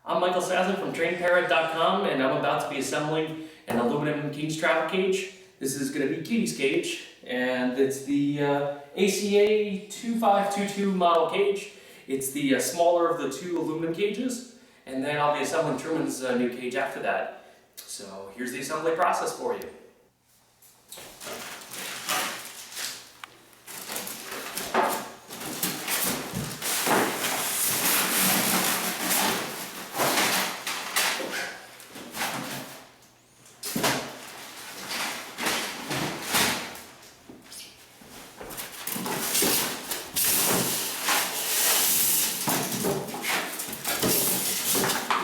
I'm Michael Sazin from TrainParrot.com, and I'm about to be assembling an aluminum cage travel cage. This is going to be Kitty's cage, and it's the ACA 2522 model cage. It's the smaller of the two aluminum cages, and then I'll be assembling Truman's new cage after that. So here's the assembly process for you.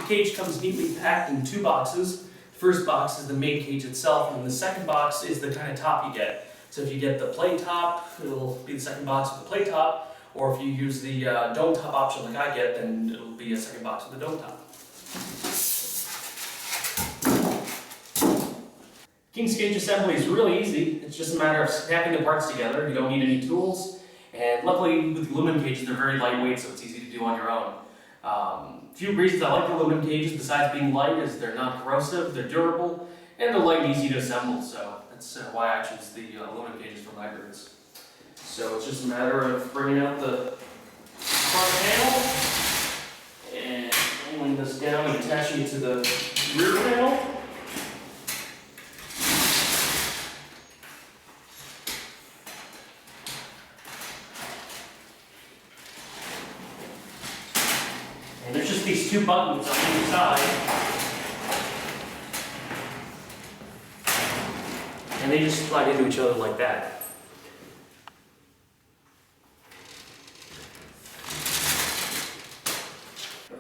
The cage comes neatly packed in two boxes. The first box is the main cage itself, and the second box is the kind of top you get. So if you get the plate top, it'll be the second box with the plate top, or if you use the dome top option like I get, then it'll be a second box with the dome top. King's cage assembly is really easy. It's just a matter of snapping the parts together. You don't need any tools, and luckily with the aluminum cages, they're very lightweight, so it's easy to do on your own. A few reasons I like the aluminum cages besides being light is they're not corrosive, they're durable, and they're light and easy to assemble, so that's why I choose the aluminum cages for my birds. So it's just a matter of bringing out the front panel and pulling this down and attaching it to the rear panel. And there's just these two buttons on either side. And they just slide into each other like that.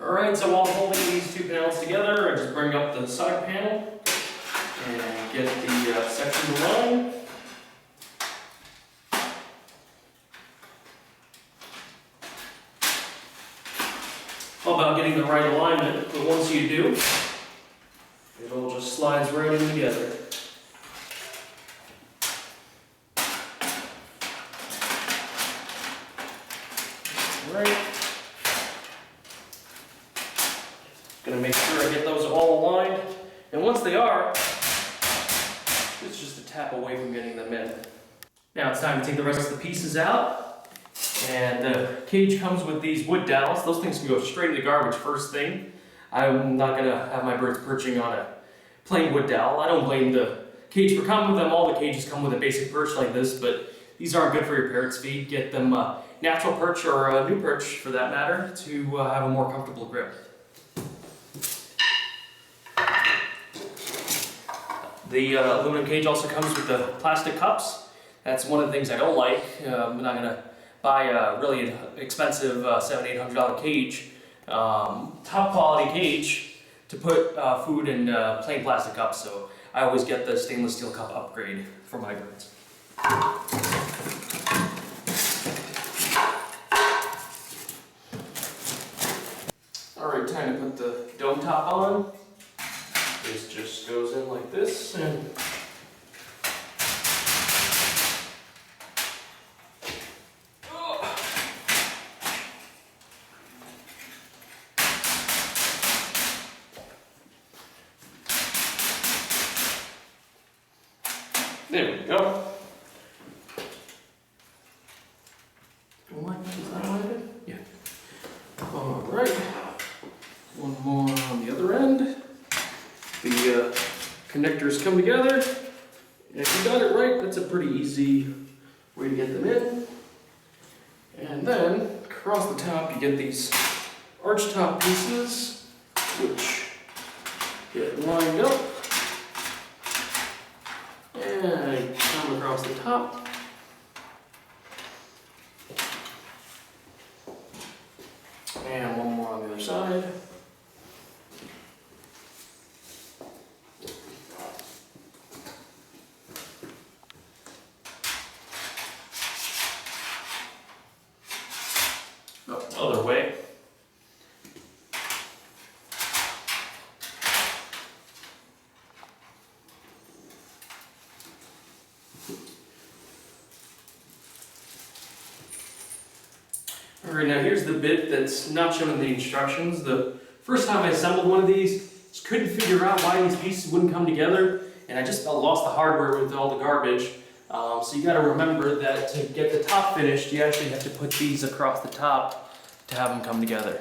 Alright, so while I'm holding these two panels together, I just bring up the side panel and get the section aligned. All about getting the right alignment, but once you do, it all just slides right in together. Alright. Gonna make sure I get those all aligned, and once they are, it's just a tap away from getting them in. Now it's time to take the rest of the pieces out. And the cage comes with these wood dowels. Those things can go straight in the garbage first thing. I'm not going to have my birds perching on a plain wood dowel. I don't blame the cage for coming with them. All the cages come with a basic perch like this, but these aren't good for your parrot's feet. Get them a natural perch or a new perch, for that matter, to have a more comfortable grip. The aluminum cage also comes with the plastic cups. That's one of the things I don't like. I'm not going to buy a really expensive $700-800 cage, top quality cage, to put food in plain plastic cups, so I always get the stainless steel cup upgrade for my birds. Alright, time to put the dome top on. This just goes in like this, and there we go. Yeah. Alright. One more on the other end. The connectors come together. And if you got it right, that's a pretty easy way to get them in. And then, across the top, you get these arch top pieces, which get lined up. And come across the top. And one more on the other side. Other way. Alright, now here's the bit that's not shown in the instructions. The First time I assembled one of these, just couldn't figure out why these pieces wouldn't come together, and I just lost the hardware with all the garbage. So you gotta remember that to get the top finished, you actually have to put these across the top to have them come together.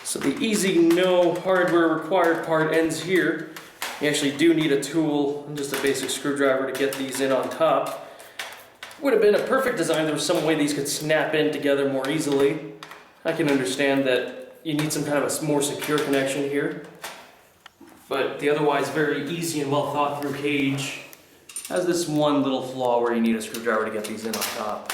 So the easy, no hardware required part ends here. You actually do need a tool and just a basic screwdriver to get these in on top. Would have been a perfect design if there was some way these could snap in together more easily. I can understand that you need some kind of a more secure connection here. But the otherwise very easy and well thought through cage has this one little flaw where you need a screwdriver to get these in on top.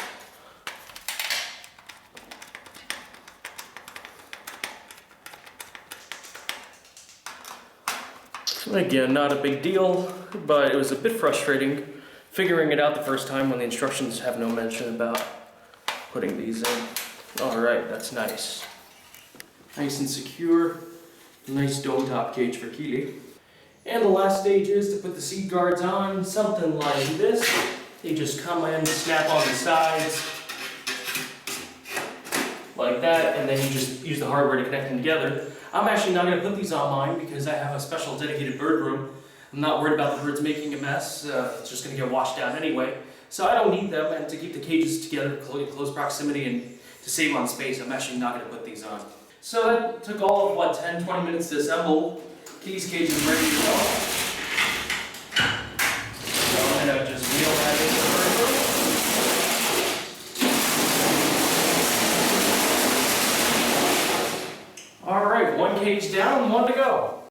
Again, not a big deal, but it was a bit frustrating figuring it out the first time when the instructions have no mention about putting these in. Alright, that's nice. Nice and secure. Nice dome top cage for Keely. And the last stage is to put the seat guards on, something like this. They just come in, snap on the sides, like that, and then you just use the hardware to connect them together. I'm actually not going to put these on mine because I have a special dedicated bird room. I'm not worried about the birds making a mess. It's just going to get washed down anyway. So I don't need them, and to keep the cages together in close proximity and to save on space, I'm actually not going to put these on. So that took all of, what, 10-20 minutes to assemble. Keely's cage is ready to go. So I'm going to just wheel that into the bird room. Alright, one cage down, one to go.